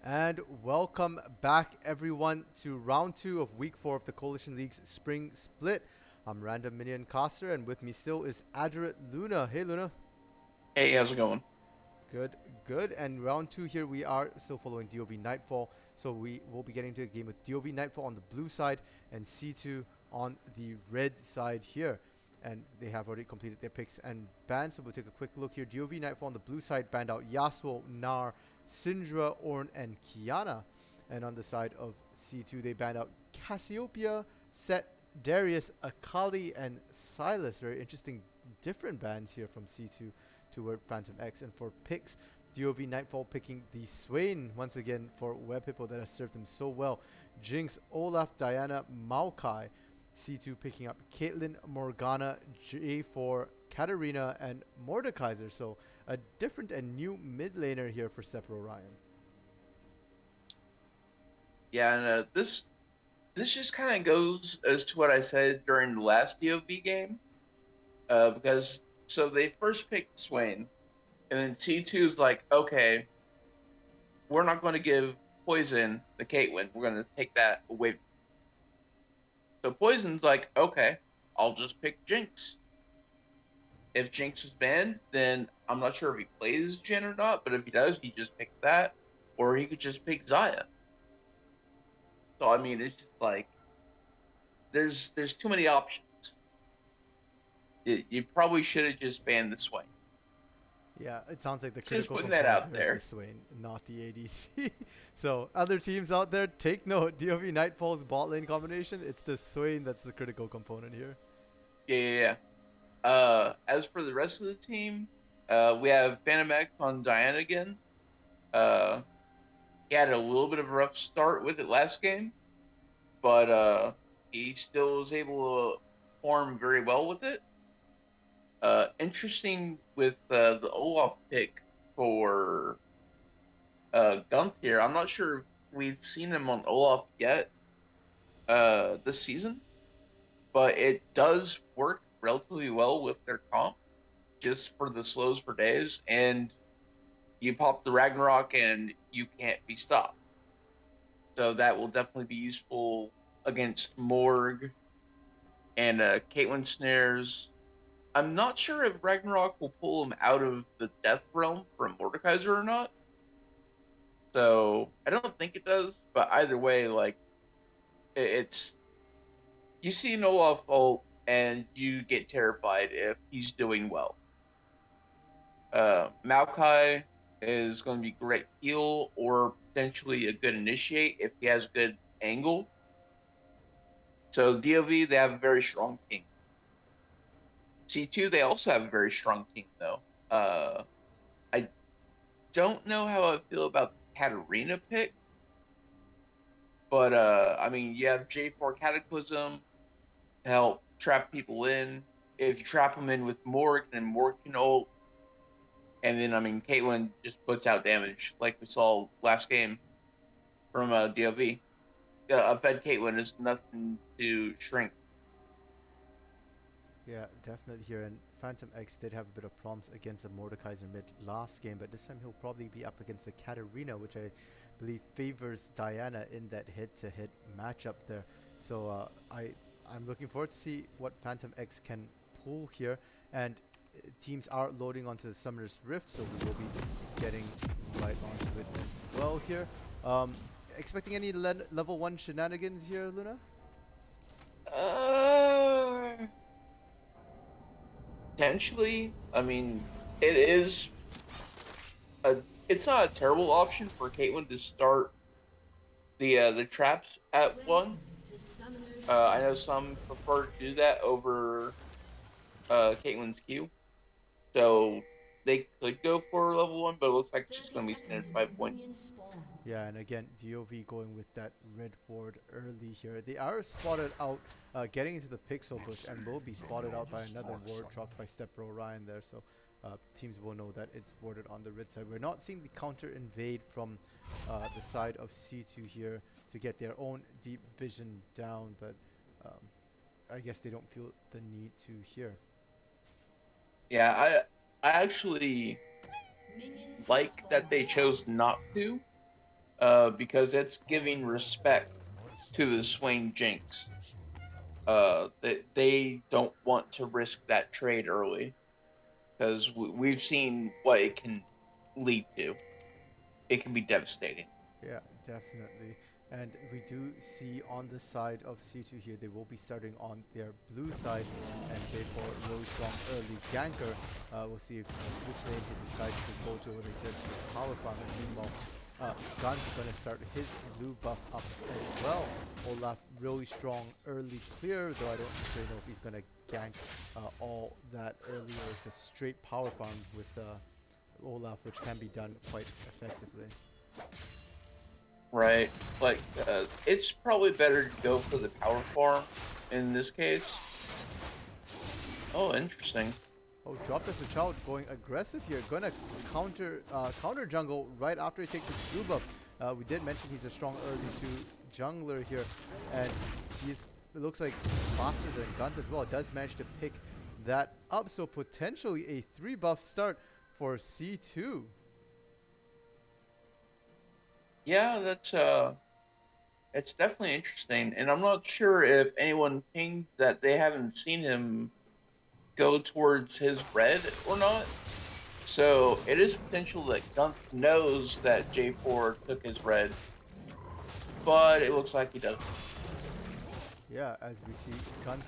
And welcome back, everyone, to round two of week four of the Coalition League's spring split. I'm Random Minion Caster, and with me still is Adret Luna. Hey, Luna. Hey, how's it going? Good, good. And round two here, we are still following DoV Nightfall. So we will be getting to a game with DoV Nightfall on the blue side and C2 on the red side here. And they have already completed their picks and bans. So we'll take a quick look here. DoV Nightfall on the blue side banned out Yasuo, Nar, Syndra, Ornn, and Kiana. And on the side of C2, they banned out Cassiopeia, Set, Darius, Akali, and Silas. Very interesting, different bans here from C2 toward Phantom X. And for picks, DoV Nightfall picking the Swain once again for Web Hippo that has served him so well. Jinx, Olaf, Diana, Maokai. C2 picking up Caitlyn, Morgana, J4, Katarina, and Mordekaiser. So a different and new mid laner here for Stepper Orion. Yeah, and this just kind of goes as to what I said during the last DOV game. Because so they first picked Swain, and then C2 is like, okay, we're not going to give Poison the Caitlyn. We're going to take that away. So Poison's like, okay, I'll just pick Jinx. If Jinx is banned, then I'm not sure if he plays Jhin or not, but if he does, he just picks that, or he could just pick Xayah. So I mean, it's just like there's too many options. You probably should have just banned the Swain. Yeah, it sounds like the Just critical putting that component out there is the there. Swain, not the ADC. So other teams out there, take note. DoV Nightfall's bot lane combination, it's the Swain that's the critical component here. Yeah, yeah, yeah. As for the rest of the team, we have Phantom X on Diana again. Uh, he had a little bit of a rough start with it last game, but he still was able to perform very well with it. Interesting with the Olaf pick for Gunther. I'm not sure if we've seen him on Olaf yet this season, but it does work relatively well with their comp just for the slows for days, and you pop the Ragnarok and you can't be stopped. So that will definitely be useful against Morg and Caitlyn snares. I'm not sure if Ragnarok will pull him out of the Death Realm from Mordekaiser or not. So I don't think it does, but either way, like it's you see an Olaf ult and you get terrified if he's doing well. Maokai is going to be great heal or potentially a good initiate if he has good angle. So DOV they have a very strong team. C2 they also have a very strong team though. I don't know how I feel about the Katarina pick, but I mean you have J4 Cataclysm to help trap people in. If you trap them in with Morg, then Morg can ult, and then I mean Caitlyn just puts out damage like we saw last game from DOV. A fed Caitlyn is nothing to shrink. Yeah, definitely here. And Phantom X did have a bit of problems against the Mordekaiser mid last game, but this time he'll probably be up against the Katarina, which I believe favors Diana in that head-to-head matchup there. So I'm looking forward to see what Phantom X can pull here. And teams are loading onto the Summoner's Rift, so we will be getting right onto it as well here. Um, expecting any level 1 shenanigans here, Luna? Uh, Potentially. I mean, it is a. It's not a terrible option for Caitlyn to start the traps at one. I know some prefer to do that over Caitlyn's Q, so they could go for level one, but it looks like it's just 30 gonna be standard seconds until 5 point. minions spawn. Yeah, and again, DOV going with that red ward early here. They are spotted out, getting into the pixel bush, and will be spotted out by another ward dropped by Stepper Orion there. So teams will know that it's warded on the red side. We're not seeing the counter invade from the side of C2 here to get their own deep vision down, but um, I guess they don't feel the need to here. Yeah, I actually Minions have like that spawned. they chose not to. because it's giving respect to the Swain Jinx. They don't want to risk that trade early because we've seen what it can lead to. It can be devastating. Yeah, definitely. And we do see on the side of C2 here, they will be starting on their blue side, and K4 really strong early ganker. We'll see if which lane he decides to go to when he says his power farmer. Meanwhile, Gun's gonna start his blue buff up as well. Olaf really strong early clear, though I don't necessarily know if he's gonna gank all that early or just straight power farm with Olaf, which can be done quite effectively. Right. Like, it's probably better to go for the power farm in this case. Oh, interesting. Oh, dropped as a child going aggressive here. Gonna counter jungle right after he takes his blue buff. We did mention he's a strong early 2 jungler here, and it looks like faster than Gunth as well. Does manage to pick that up, so potentially a 3 buff start for C2. Yeah, it's definitely interesting, and I'm not sure if anyone pinged that they haven't seen him go towards his red or not. So it is potential that Gunth knows that J4 took his red, but it looks like he doesn't. Yeah, as we see Gunth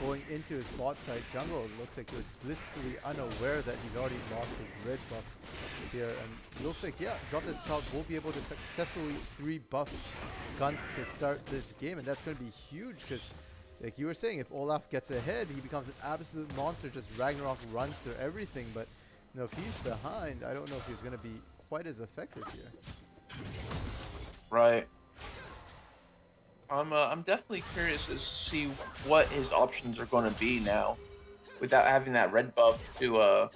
going into his bot side jungle, it looks like he was blissfully unaware that he's already lost his red buff here, and looks like, yeah, Drop This Child will be able to successfully 3 buff Gunth to start this game, and that's going to be huge because, like you were saying, if Olaf gets ahead, he becomes an absolute monster, just Ragnarok runs through everything, but you know, if he's behind, I don't know if he's going to be quite as effective here. Right. I'm definitely curious to see what his options are going to be now, without having that red buff to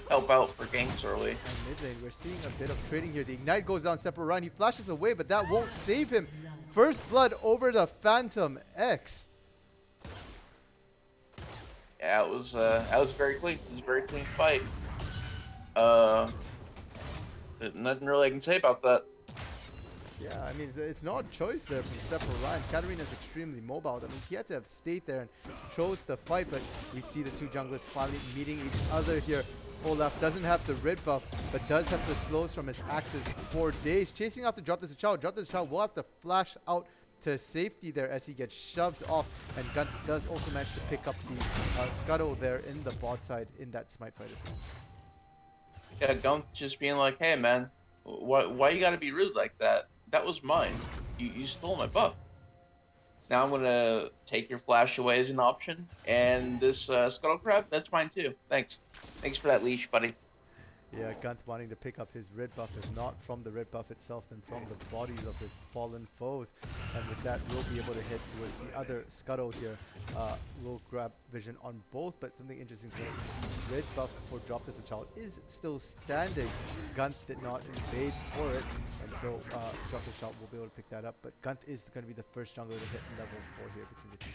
help out for ganks early. And mid lane, we're seeing a bit of trading here. The Ignite goes down separate run. He flashes away, but that won't save him. First blood over the Phantom X. Yeah, that was very clean. It was a very clean fight. Nothing really I can say about that. Yeah, I mean, it's not a choice there from Separate Ryan. Katarina's extremely mobile. That means he had to have stayed there and chose to fight, but we see the 2 junglers finally meeting each other here. Olaf doesn't have the red buff, but does have the slows from his axes for days. Chasing off to Drop This Child. Drop This Child will have to flash out to safety there as he gets shoved off, and Gunth does also manage to pick up the scuttle there in the bot side in that smite fight as well. Yeah, Gunth just being like, hey man, why you gotta be rude like that? That was mine. You stole my buff. Now I'm gonna take your flash away as an option, and this scuttle crab, that's mine too. Thanks. Thanks for that leash, buddy. Yeah, Gunth wanting to pick up his red buff, if not from the red buff itself, then from the bodies of his fallen foes. And with that, we'll be able to head towards the other scuttle here. We'll grab vision on both, but something interesting to note, the red buff for Drop This Child is still standing. Gunth did not invade for it, and so Drop This Child will be able to pick that up. But Gunth is going to be the first jungler to hit level 4 here between the two.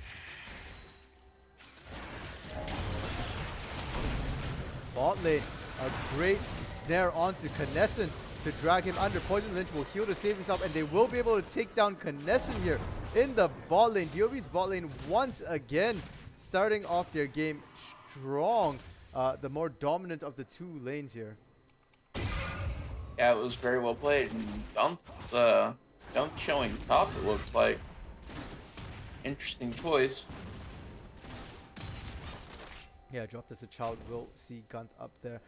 Bot lane, a great snare onto Knesset to drag him under. Poison Lynch will heal to save himself, and they will be able to take down Knesset here in the bot lane. DoV's bot lane once again starting off their game strong. The more dominant of the 2 lanes here. Yeah, it was very well played. And Gunth showing top, it looks like. Interesting choice. Yeah, Drop This Child will see Gunth up there.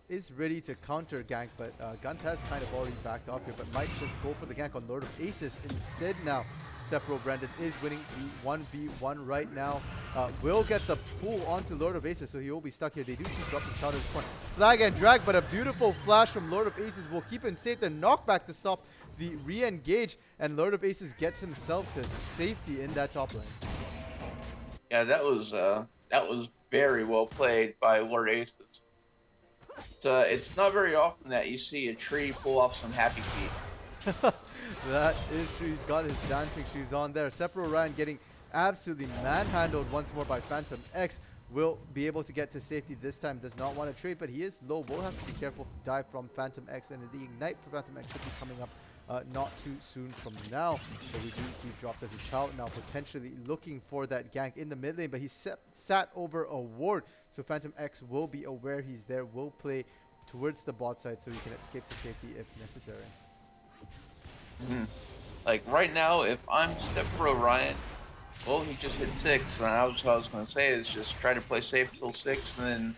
Is ready to counter gank, but Gunth has kind of already backed off here, but might just go for the gank on Lord of Aces instead now. Sepro Brandon is winning the 1v1 right now. Will get the pull onto Lord of Aces, so he will be stuck here. They do see Drop This Child at this point. Flag and drag, but a beautiful flash from Lord of Aces will keep him safe. The knockback to stop the re-engage, and Lord of Aces gets himself to safety in that top lane. Yeah, that was very well played by Lord Aces. It's not very often that you see a tree pull off some happy feet. That is true. He's got his dancing shoes on there. Sepro Ryan getting absolutely manhandled once more by Phantom X. will be able to get to safety this time. Does not want to trade, but he is low. We'll have to be careful to die from Phantom X, and the Ignite for Phantom X should be coming up not too soon from now. So we do see dropped as a child now, potentially looking for that gank in the mid lane, but he's sat over a ward. So Phantom X will be aware he's there, will play towards the bot side so he can escape to safety if necessary. Like right now, if I'm Step Pro Ryan, well, he just hit 6, and what I was going to say is just try to play safe till 6, and then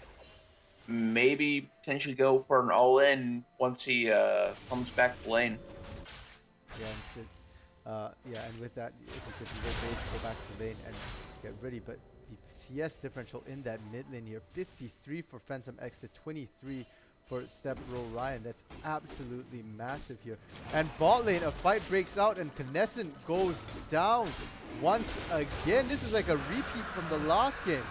maybe potentially go for an all-in once he comes back to lane. Yeah, and with that, if you said you go base, go back to lane and get ready. But the CS differential in that mid lane here, 53 for Phantom X to 23 for Step Bro Ryan. That's absolutely massive here. And bot lane, a fight breaks out and Knesset goes down once again. This is like a repeat from the last game.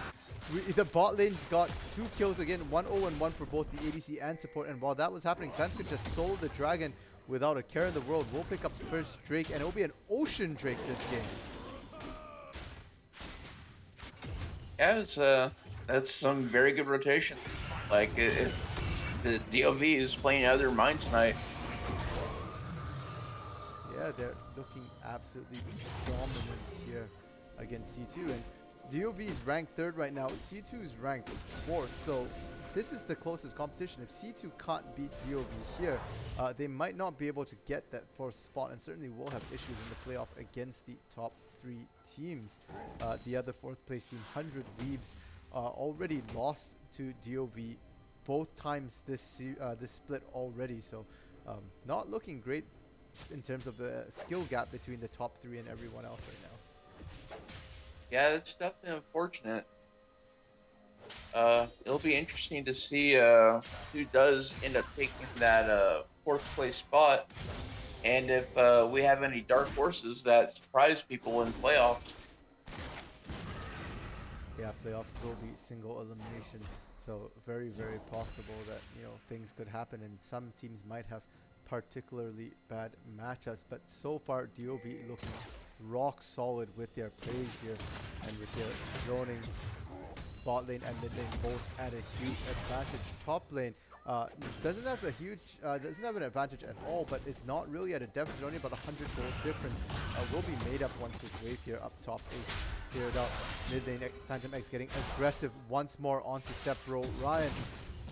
The bot lane's got 2 kills again, 1-0 and 1 for both the ADC and support. And while that was happening, Clan could just solo the dragon without a care in the world. We'll pick up the first Drake, and it'll be an Ocean Drake this game. Yeah, that's some very good rotation. Like, the DoV is playing out of their mind tonight. Yeah, they're looking absolutely dominant here against C2. And DoV is ranked 3rd right now. C2 is ranked 4th. So this is the closest competition. If C2 can't beat DoV here, they might not be able to get that 4th spot, and certainly will have issues in the playoff against the top 3 teams. The other 4th place team, 100 Weebs, already lost to DoV both times this split already. So not looking great in terms of the skill gap between the top 3 and everyone else right now. Yeah, it's definitely unfortunate. It'll be interesting to see who does end up taking that 4th place spot, and if we have any dark horses that surprise people in playoffs. Yeah, playoffs will be single elimination, so very, very possible that, you know, things could happen, and some teams might have particularly bad matchups. But so far, DoV looking rock solid with their plays here, and with their zoning. Bot lane and mid lane both at a huge advantage. Top lane doesn't have an advantage at all, but it's not really at a deficit. Only about 100 gold difference will be made up once this wave here up top is cleared out. Mid lane, Phantom X getting aggressive once more onto Step Bro Ryan.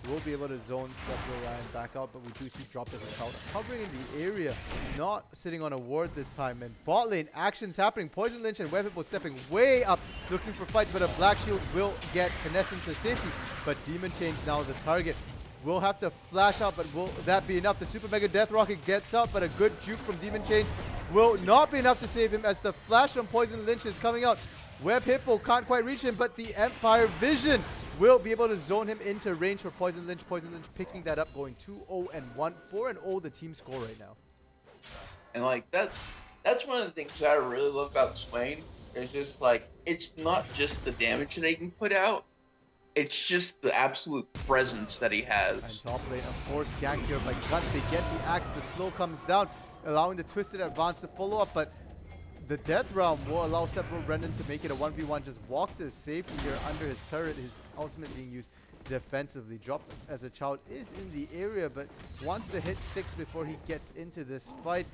Will be able to zone Step Bro Ryan back out, but we do see dropped as a child covering in the area, not sitting on a ward this time. And bot lane actions happening. Poison Lynch and Web Hippo stepping way up, looking for fights, but a Black Shield will get Knesset to safety. But Demon Change now the target. Will have to flash out, but will that be enough? The Super Mega Death Rocket gets up, but a good juke from Demon Change will not be enough to save him as the flash from Poison Lynch is coming out. Web Hippo can't quite reach him, but the Empire Vision will be able to zone him into range for Poison Lynch. Poison Lynch picking that up, going 2-0 and 1. 4-0 the team score right now. And like that's one of the things that I really love about Swain. It's just like, it's not just the damage that he can put out, it's just the absolute presence that he has. And top lane, of course, gank here by Gunt. They get the axe, the slow comes down, allowing the Twisted Advance to follow up, but the Death Realm will allow Sephiroth Brendan to make it a 1v1, just walk to his safety here under his turret, his ultimate being used defensively. Dropped as a child is in the area, but wants to hit 6 before he gets into this fight.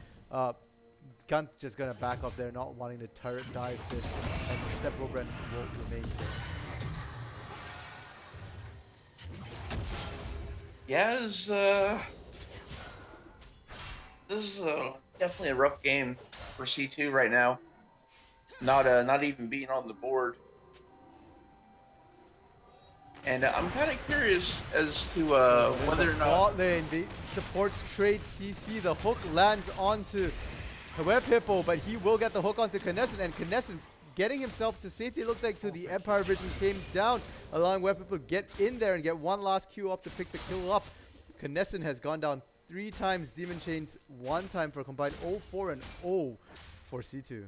Gun's just going to back up there, not wanting to turret dive this, and Sephiroth Brendan will remain safe. Yeah, this is definitely a rough game for C2 right now. Not even being on the board. And I'm kind of curious as to whether or not bot lane, the supports trade CC. The hook lands onto the Web Hippo, but he will get the hook onto Knesset, and Knesset getting himself to safety. It looked like to the Empire Vision came down, allowing Web Hippo to get in there and get one last Q off to pick the kill up. Knesset has gone down 3 times, Demon Chains 1 time for a combined 0-4 and 0 for C2.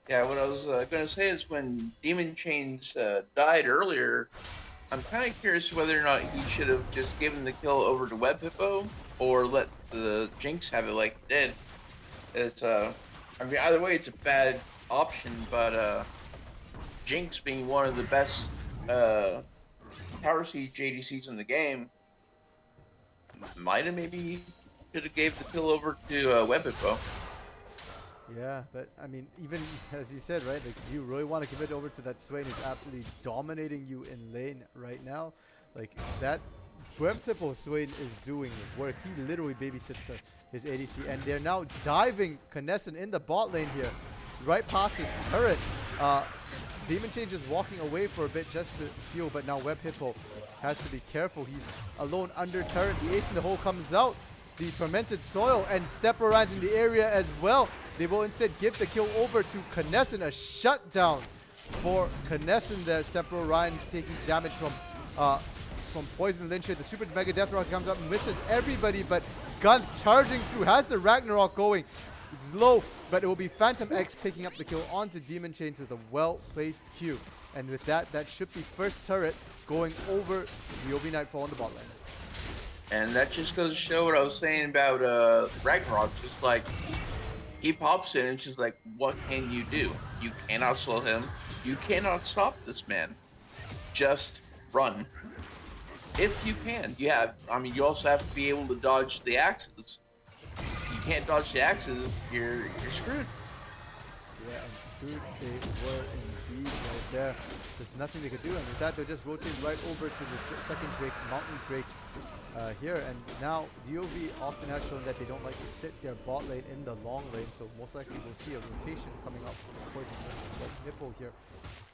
Yeah, what I was going to say is when Demon Chains died earlier, I'm kind of curious whether or not he should have just given the kill over to Web Hippo or let the Jinx have it like he did. It's I mean, either way, it's a bad option, but Jinx being one of the best uh, Tower Siege ADCs in the game, might have maybe should have gave the kill over to Web Hippo. Yeah, but I mean, even as you said, right? Like, you really want to give it over to that Swain who's absolutely dominating you in lane right now. Like that, Webtipple Swain is doing work. He literally babysits his ADC, and they're now diving Knesset in the bot lane here, right past his turret. Demon Change is walking away for a bit just to heal, but now Web Hippo has to be careful. He's alone under turret. The ace in the hole comes out. The Tormented Soil and Sephiroth's in the area as well. They will instead give the kill over to Knesset, a shutdown for Knesset there. Sephiroth taking damage from Poison Lynch here. The Super Mega Death Rock comes up and misses everybody, but Gunth charging through, has the Ragnarok going. It's low, but it will be Phantom X picking up the kill onto Demon Chains with a well-placed Q. And with that, that should be first turret going over to DoV Nightfall on the bot lane. And that just goes to show what I was saying about Ragnarok. Just like, he pops in and it's just like, what can you do? You cannot slow him. You cannot stop this man. Just run. If you can. Yeah, I mean, you also have to be able to dodge the axes. You can't dodge the axes, you're screwed. Yeah, and screwed they were indeed right there. There's nothing they could do, and with that, they'll just rotate right over to the second Drake, Mountain Drake here. And now DoV often has shown that they don't like to sit their bot lane in the long lane, so most likely we'll see a rotation coming up from the Poison Nipple here.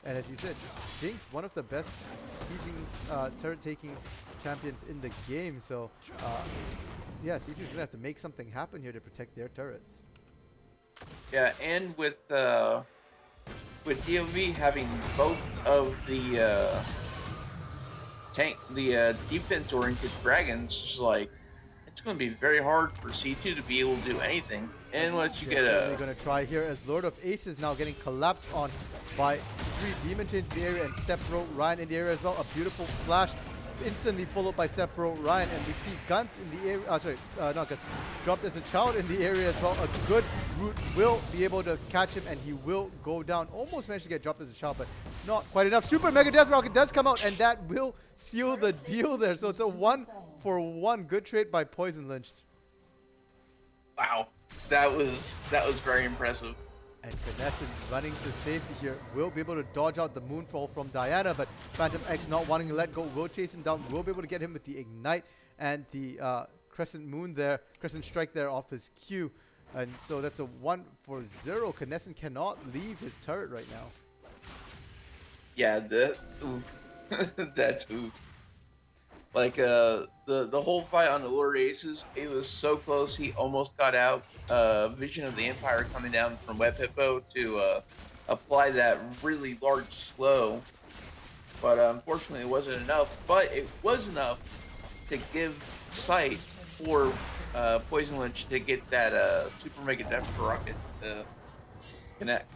And as you said, Jinx, one of the best sieging, turret-taking champions in the game, so yeah, C2's going to have to make something happen here to protect their turrets. Yeah, and with DoV having both of the defense-oriented dragons, just like, it's going to be very hard for C2 to be able to do anything unless you get a. They're going to try here as Lord of Aces now getting collapsed on by 3 Demon Chains in the area and Stepbro Ryan in the area as well. A beautiful flash instantly followed by Sephiroth Ryan, and we see Gunth in the area, not Gunth, dropped as a child in the area as well. A good root will be able to catch him, and he will go down. Almost managed to get dropped as a child, but not quite enough. Super Mega Death Rocket does come out, and that will seal the deal there. So it's a 1-for-1 good trade by Poison Lynch. Wow, that was very impressive. And Knesset running to safety here will be able to dodge out the Moonfall from Diana, but Phantom X not wanting to let go will chase him down, will be able to get him with the Ignite and the Crescent Strike there off his Q. And so that's a 1-0. Knesset cannot leave his turret right now. Yeah, that's oof. Like the whole fight on the Lord Aces, it was so close. He almost got out. Vision of the Empire coming down from Web Hippo to apply that really large slow, but unfortunately it wasn't enough. But it was enough to give sight for Poison Lynch to get that Super Mega Death Rocket to connect.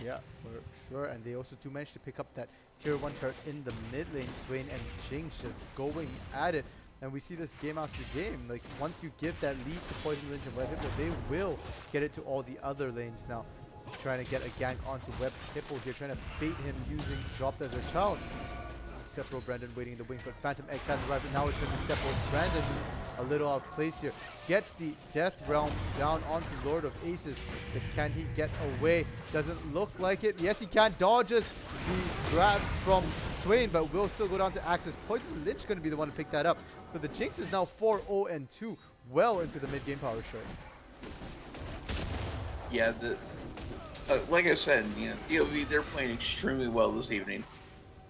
Yeah, for sure. And they also do manage to pick up that tier 1 turret in the mid lane. Swain and Jinx just going at it. And we see this game after game. Like, once you give that lead to Poison Lynch and Web Hippo, they will get it to all the other lanes now. Trying to get a gank onto Web Hippo here, trying to bait him using Dropped as a Child. Sephiroth Brandon waiting in the wings, but Phantom X has arrived, and now it's going to be Sephiroth Brandon who's a little out of place here. Gets the Death Realm down onto Lord of Aces, but can he get away? Doesn't look like it. Yes, he can. Dodges the grab from Swain, but will still go down to Axis. Poison Lynch going to be the one to pick that up. So the Jinx is now 4-0-2, well into the mid-game power stretch. Yeah, like I said, you know, DoV, they're playing extremely well this evening.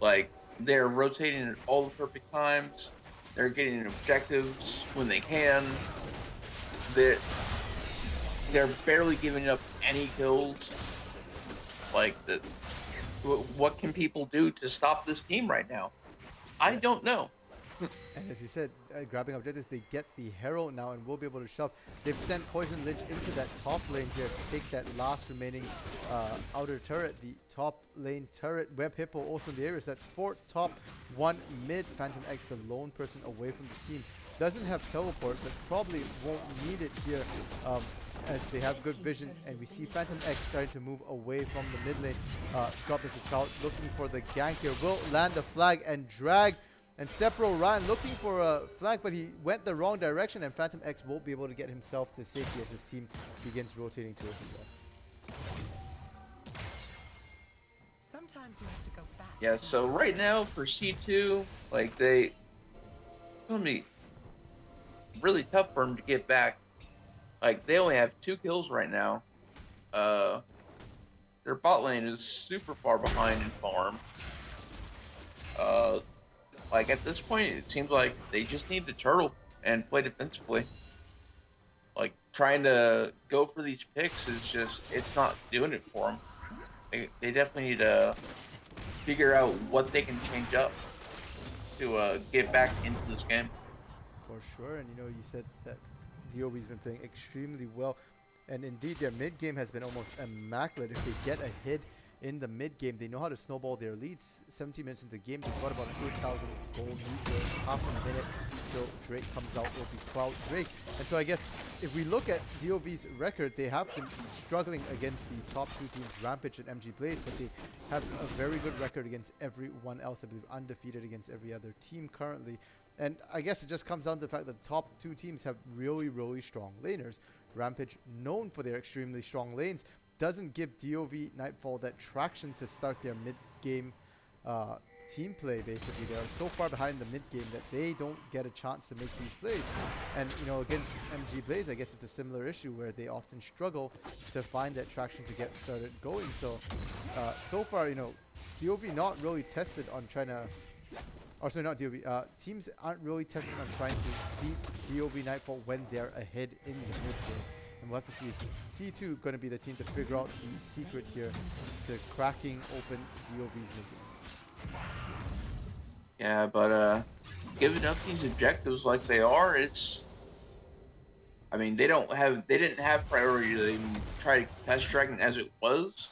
Like, they're rotating at all the perfect times. They're getting objectives when they can. They're barely giving up any kills. Like, what can people do to stop this team right now? I don't know. And as you said, grabbing objectives, they get the Herald now and will be able to shove. They've sent Poison Lynch into that top lane here to take that last remaining outer turret, the top lane turret. Web Hippo also in the area, so that's 4 top, 1 mid. Phantom X, the lone person away from the team. doesn't have teleport, but probably won't need it here as they have good vision. And we see Phantom X starting to move away from the mid lane. Drop this a child, looking for the gank here. Will land the flag and drag. And Sepro ran looking for a flag, but he went the wrong direction, and Phantom X won't be able to get himself to safety as his team begins rotating towards him. Sometimes you have to go back. Yeah, so right now for C2, like it's gonna be really tough for them to get back. Like they only have 2 kills right now. Their bot lane is super far behind in farm. Like at this point, it seems like they just need to turtle and play defensively. Like trying to go for these picks is it's not doing it for them. They definitely need to figure out what they can change up to get back into this game. For sure, and you said that DOV's been playing extremely well, and indeed their mid game has been almost immaculate. If they get a hit in the mid game, they know how to snowball their leads. 17 minutes into the game, they've got about an 8,000 gold lead for half a minute till Drake comes out. Will be Cloud Drake. And so I guess if we look at DOV's record, they have been struggling against the top 2 teams, Rampage and MG Blaze, but they have a very good record against everyone else. I believe undefeated against every other team currently. And I guess it just comes down to the fact that the top 2 teams have really, really strong laners. Rampage, known for their extremely strong lanes, doesn't give DoV Nightfall that traction to start their mid-game team play, basically. They are so far behind the mid-game that they don't get a chance to make these plays. And, against MG Blaze, I guess it's a similar issue where they often struggle to find that traction to get started going. So, so far, DoV not really tested on trying to... Or sorry, not DoV. Teams aren't really tested on trying to beat DoV Nightfall when they're ahead in the mid-game. And we'll have to see if C2 going to be the team to figure out the secret here to cracking open DoV's mid-game. Yeah, but giving up these objectives like they are, I mean, they didn't have priority to even try to catch Dragon as it was.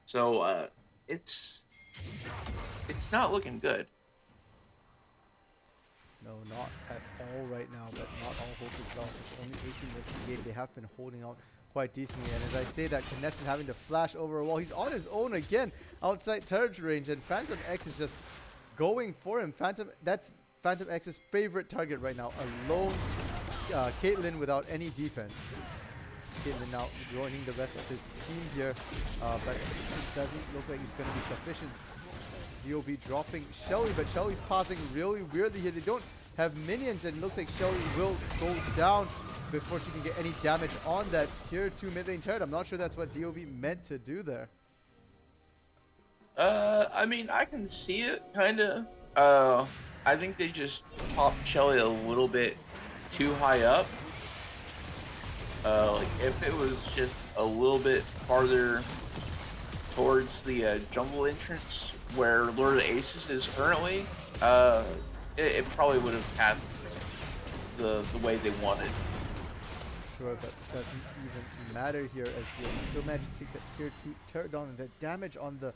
So it's not looking good. No, not at all right now, but not all hope is lost. It's only 18 minutes in the game. They have been holding out quite decently. And as I say that, Kinesin having to flash over a wall. He's on his own again outside turret range, and Phantom X is just going for him. That's Phantom X's favorite target right now. A lone Caitlyn without any defense. Caitlyn now joining the rest of his team here, but it doesn't look like it's going to be sufficient. DoV dropping Shelly, but Shelly's pathing really weirdly here. They don't have minions, and it looks like Shelly will go down before she can get any damage on that tier 2 mid lane turret. I'm not sure that's what DoV meant to do there. I mean, I can see it, kinda. I think they just popped Shelly a little bit too high up. Like, if it was just a little bit farther towards the jungle entrance where Lord of the Aces is currently, it probably would have had the way they wanted. Sure, but doesn't even matter here as DoV still manages to take that tier 2 turret down, and the damage on the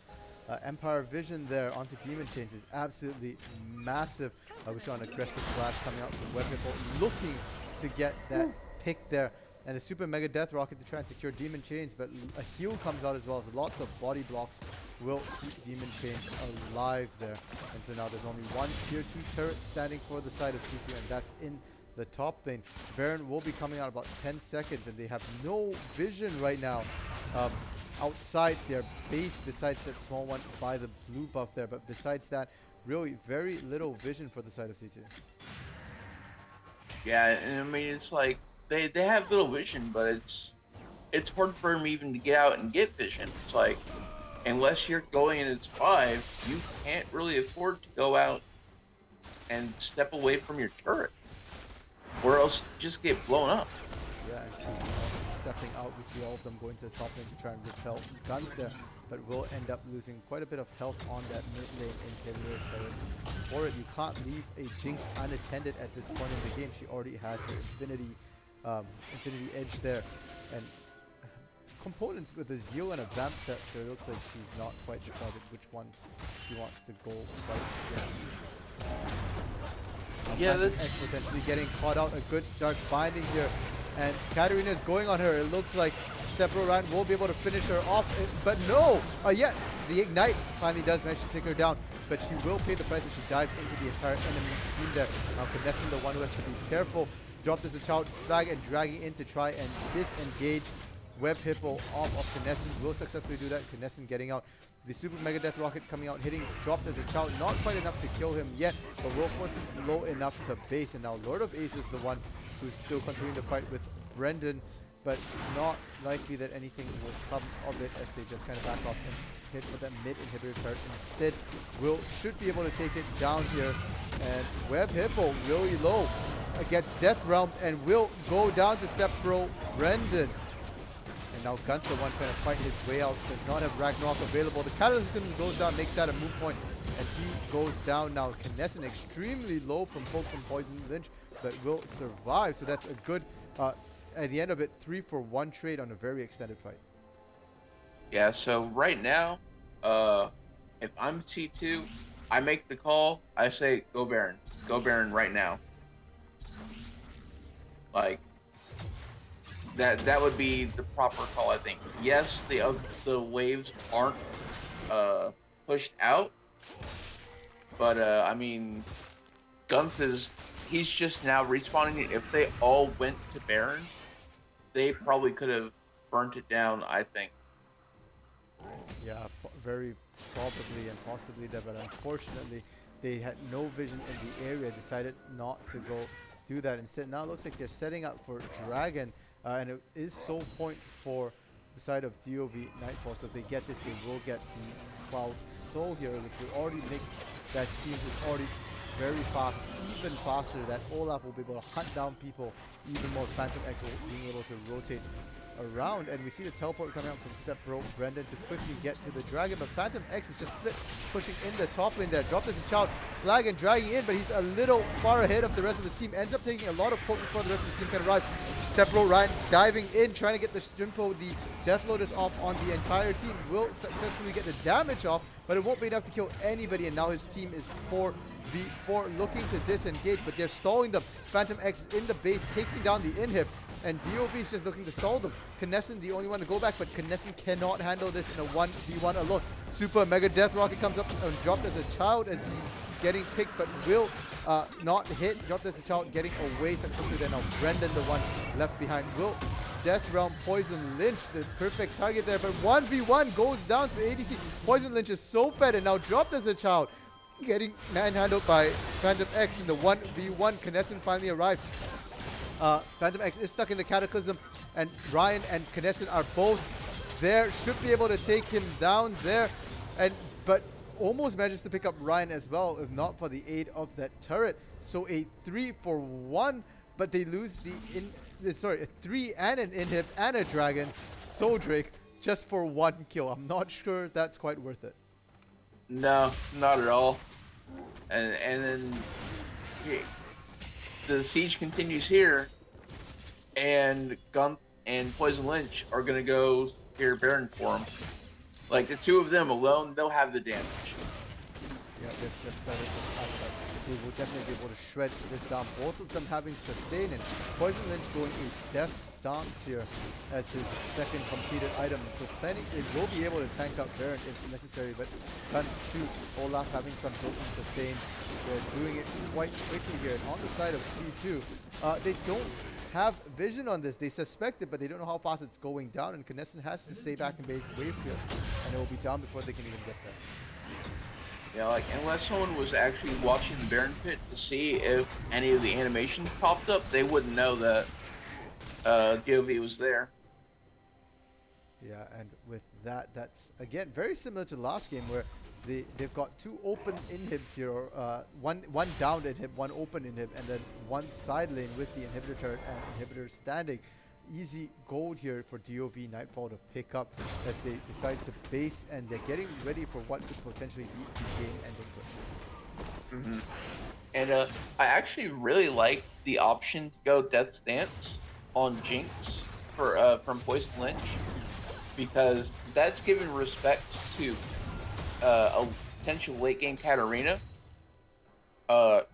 Empire Vision there onto Demon Chains is absolutely massive. We saw an aggressive flash coming out from Weapon, looking to get that pick there. And a super mega death rocket to try and secure Demon Chains, but a heal comes out as well. So lots of body blocks will keep Demon Chains alive there. And so now there's only one tier 2 turret standing for the side of C2, and that's in the top lane. Baron will be coming out about 10 seconds, and they have no vision right now outside their base besides that small one by the blue buff there. But besides that, really very little vision for the side of C2. Yeah, and I mean, it's like, they have little vision, but it's hard for them even to get out and get vision. It's like, unless you're going in its 5, you can't really afford to go out and step away from your turret, or else you just get blown up. Yeah, I see stepping out. We see all of them going to the top lane to try and repel guns there, but will end up losing quite a bit of health on that mid lane inhibitor turret. For it, you can't leave a Jinx unattended at this point in the game. She already has her Infinity Edge there, and components with a Zeal and a Vamp Scepter. It looks like she's not quite decided which one she wants to go right. Yeah, Phantom that's X potentially getting caught out. A good dark binding here. And Katarina is going on her. It looks like Stepbro Ryan will be able to finish her off. But no! Yeah, the Ignite finally does manage to take her down. But she will pay the price as she dives into the entire enemy team there. Now Knessing, the one who has to be careful. Dropped as a child flag and dragging in to try and disengage Web Hippo off of Knessing. Will successfully do that. Knessing getting out. The Super Mega Death Rocket coming out, hitting, dropped as a child. Not quite enough to kill him yet, but World Force is low enough to base. And now Lord of Ace is the one who's still continuing to fight with Brendan, but not likely that anything will come of it as they just kind of back off and hit for that mid inhibitor turret. Instead, Will should be able to take it down here. And Web Hippo really low gets Death Realm and will go down to Step Bro Brendan. And now Gunther, one trying to fight his way out, does not have Ragnarok available. The Cataclysm goes down, makes that a move point, and he goes down now. Knessing extremely low from poke from Poison Lynch, but will survive. So that's a good, at the end of it, 3-for-1 trade on a very extended fight. Yeah, so right now, if I'm C2, I make the call. I say go Baron. Go Baron right now. Like that would be the proper call, I think. Yes, the waves aren't pushed out, but I mean, he's just now respawning. If they all went to Baron, they probably could have burnt it down, I think. Yeah, very probably and possibly that, but unfortunately they had no vision in the area, decided not to go do that. Instead, now it looks like they're setting up for Dragon, and it is soul point for the side of DoV Nightfall. So if they get this, they will get the Cloud Soul here, which will already make that team is already very fast, even faster. That Olaf will be able to hunt down people even more. Phantom X will being able to rotate around, and we see the teleport coming out from Step Bro Brendan to quickly get to the Dragon, but Phantom X is just pushing in the top lane there. Dropped as a child, flag and dragging in, but he's a little far ahead of the rest of his team. Ends up taking a lot of poke before the rest of his team can arrive. Step Bro Ryan diving in, trying to get the Strimpo, the Death Lotus off on the entire team. Will successfully get the damage off, but it won't be enough to kill anybody, and now his team is 4v4 looking to disengage, but they're stalling them. Phantom X in the base, taking down the inhib, and DoV is just looking to stall them. Knessing the only one to go back, but Knessing cannot handle this in a 1v1 alone. Super Mega Death Rocket comes up and dropped as a child as he's getting picked, but will not hit. Dropped as a child, getting away successfully. Then now Brendan, the one left behind. Will Death Realm Poison Lynch, the perfect target there, but 1v1 goes down to ADC. Poison Lynch is so fed and now dropped as a child, getting manhandled by Phantom X in the 1v1. Knessing finally arrived. Phantom X is stuck in the Cataclysm, and Ryan and Knessing are both there. Should be able to take him down there, but almost manages to pick up Ryan as well, if not for the aid of that turret. So a 3-for-1, but they lose a 3 and an inhib and a Dragon, Soul Drake, just for 1 kill. I'm not sure that's quite worth it. No, not at all. And then the siege continues here, and Gump and Poison Lynch are gonna go here Baron for him. Like the two of them alone, they'll have the damage. Yeah, they've just started this up, but they will definitely be able to shred this down. Both of them having sustain, and Poison Lynch going a Death Dance here as his second completed item. So it will be able to tank up Baron if necessary, but Gun 2, Olaf having some built-in sustain. They're doing it quite quickly here. And on the side of C2, they don't have vision on this. They suspect it, but they don't know how fast it's going down, and Knessing has to stay back in base wave here, and it will be down before they can even get there. Yeah, like, unless someone was actually watching the Baron pit to see if any of the animations popped up, they wouldn't know that DoV was there. Yeah, and with that, that's, again, very similar to the last game where they've got 2 open inhibs here, or one downed inhib, 1 open inhib, and then 1 side lane with the inhibitor turret and inhibitor standing. Easy gold here for DoV Nightfall to pick up as they decide to base, and they're getting ready for what could potentially be the game-ending push. Mm-hmm. And I actually really like the option to go Death Stance on Jinx from Poison Lynch, because that's giving respect to a potential late game Katarina,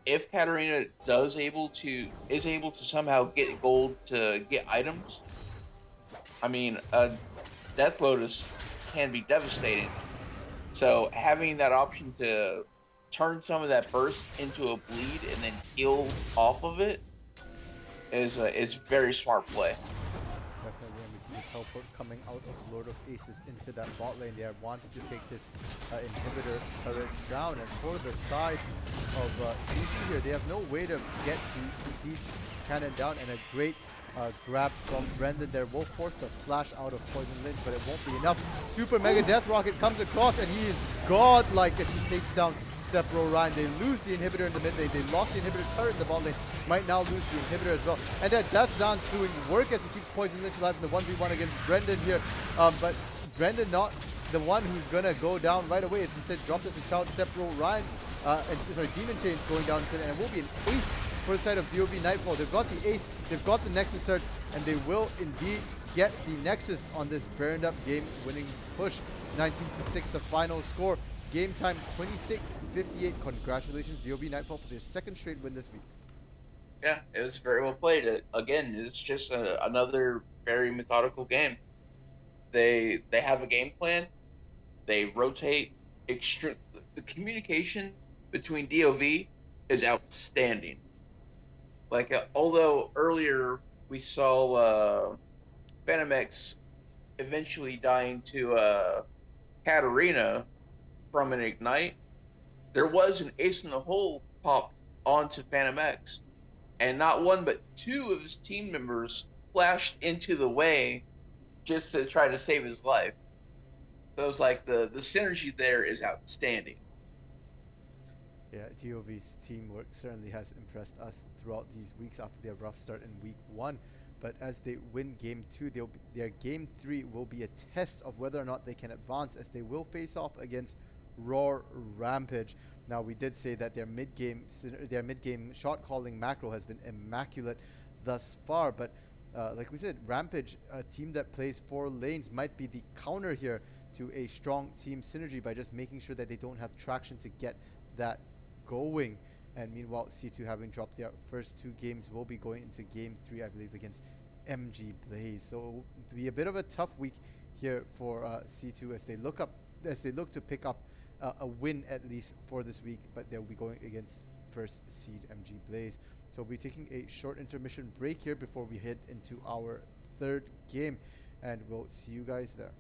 If Katarina is able to somehow get gold to get items, I mean, Death Lotus can be devastating. So having that option to turn some of that burst into a bleed and then heal off of it is very smart play. Definitely, and we see the teleport coming out of Lord of Aces into that bot lane. They are wanting to take this inhibitor turret down, and for the side of CG here, they have no way to get the siege cannon down, and a great grab from Brendan there will force the flash out of Poison Lynch, but it won't be enough. Super Mega Death Rocket comes across, and he is godlike as he takes down Sepro Ryan. They lose the inhibitor in the mid lane. They lost the inhibitor turret in the bot lane. Might now lose the inhibitor as well. And that Death Zan's doing work as he keeps Poison Lynch alive in the 1v1 against Brendan here. But Brendan not the one who's going to go down right away. It's instead dropped as a child. Sepro Ryan, Demon Chain's going down instead. And it will be an ace for the side of DoV Nightfall. They've got the ace, they've got the Nexus turrets, and they will indeed get the Nexus on this burned up game winning push. 19-6 the final score. Game time 26-58. Congratulations, DoV Nightfall, for their second straight win this week. Yeah, it was very well played. Again, it's just another very methodical game. They have a game plan. They rotate. The communication between DoV is outstanding. Like, although earlier we saw Phantom X eventually dying to Katarina from an ignite, there was an ace in the hole popped onto Phantom X, and not one but two of his team members flashed into the way just to try to save his life. So it was like the synergy there is outstanding. Yeah, DoV's teamwork certainly has impressed us throughout these weeks after their rough start in week 1. But as they win game 2, their game 3 will be a test of whether or not they can advance, as they will face off against Roar Rampage. Now, we did say that their mid-game shot calling macro has been immaculate thus far, but like we said, Rampage, a team that plays 4 lanes, might be the counter here to a strong team synergy by just making sure that they don't have traction to get that going. And meanwhile, C2, having dropped their first 2 games, will be going into game 3, I believe, against MG Blaze. So it'll be a bit of a tough week here for C2 as they look to pick up a win at least for this week, but they'll be going against first seed MG Blaze. So we'll be taking a short intermission break here before we head into our third game, and we'll see you guys there.